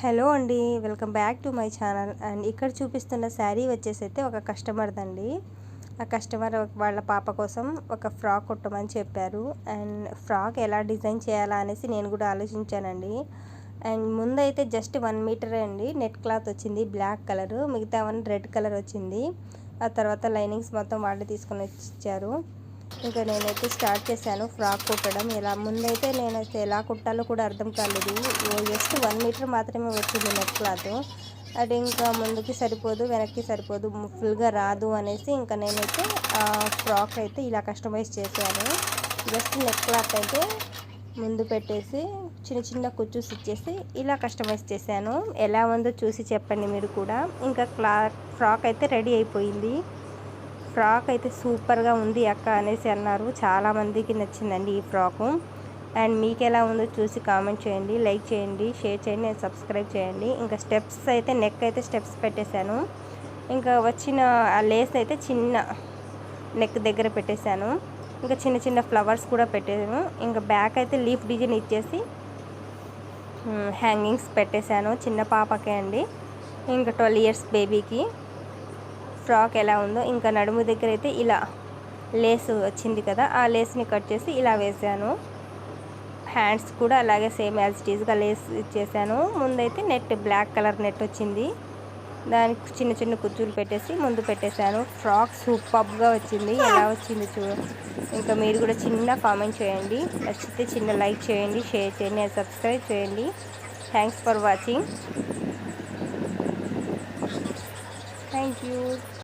Hello అండి, welcome back to my channel. And ఇక్కడ చూపిస్తున్న శారీ వచ్చేసి అయితే ఒక కస్టమర్దండి. ఆ కస్టమర్ వాళ్ళ పాప కోసం ఒక ఫ్రాక్ కుట్టమని చెప్పారు. అండ్ ఫ్రాక్ ఎలా డిజైన్ చేయాలా అనేసి నేను కూడా ఆలోచించానండి. అండ్ ముందైతే జస్ట్ 1 మీటరే అండి నెట్ క్లాత్ వచ్చింది, బ్లాక్ కలర్, మిగతావన్నీ రెడ్ కలర్ వచ్చింది. ఆ తర్వాత లైనింగ్స్ మొత్తం వాళ్ళు తీసుకొని వచ్చి ఇచ్చారు. ఇంకా నేనైతే స్టార్ట్ చేశాను ఫ్రాక్ కుట్టడం. ముందైతే నేనైతే ఎలా కుట్టాలో కూడా అర్థం కాలేదు. జస్ట్ 1 మీటర్ మాత్రమే వచ్చింది నెట్ క్లాత్. అది ఇంకా ముందుకి సరిపోదు, వెనక్కి సరిపోదు, ఫుల్గా రాదు అనేసి ఇంకా నేనైతే ఫ్రాక్ అయితే ఇలా కస్టమైజ్ చేశాను. జస్ట్ నెట్ క్లాత్ అయితే ముందు పెట్టేసి చిన్న చిన్న కుచ్చూస్ ఇచ్చేసి ఇలా కస్టమైజ్ చేశాను. ఎలా ఉందో చూసి చెప్పండి మీరు కూడా. ఇంకా ఫ్రాక్ అయితే రెడీ అయిపోయింది. ఫ్రాక్ అయితే సూపర్గా ఉంది అక్క అనేసి అన్నారు. చాలామందికి నచ్చిందండి ఈ ఫ్రాకు. అండ్ మీకు ఎలా ఉందో చూసి కామెంట్ చేయండి, లైక్ చేయండి, షేర్ చేయండి, అండ్ సబ్స్క్రైబ్ చేయండి. ఇంకా స్టెప్స్ అయితే నెక్ అయితే స్టెప్స్ పెట్టేశాను. ఇంకా వచ్చిన ఆ లేస్ అయితే చిన్న నెక్ దగ్గర పెట్టేశాను. ఇంకా చిన్న చిన్న ఫ్లవర్స్ కూడా పెట్టాను. ఇంకా బ్యాక్ అయితే లీఫ్ డిజైన్ ఇచ్చేసి హ్యాంగింగ్స్ పెట్టేశాను. చిన్న పాపకే అండి, ఇంకా 12 ఇయర్స్ బేబీకి. ఫ్రాక్ ఎలా ఉందో ఇంకా నడుము దగ్గర అయితే ఇలా లేస్ వచ్చింది కదా, ఆ లేస్ని కట్ చేసి ఇలా వేసాను. హ్యాండ్స్ కూడా అలాగే సేమ్ యాజ్ ఇట్ ఈస్గా లేస్ ఇచ్చేసాను. ముందైతే నెట్ బ్లాక్ కలర్ నెట్ వచ్చింది, దానికి చిన్న చిన్న కుచ్చులు పెట్టేసి ముందు పెట్టేశాను. ఫ్రాక్ సూపర్గా వచ్చింది. ఎలా వచ్చింది ఇంకా మీరు కూడా చిన్న కామెంట్ చేయండి, నచ్చితే చిన్న లైక్ చేయండి, షేర్ చేయండి, అండ్ సబ్స్క్రైబ్ చేయండి. Thanks for watching. Thank you.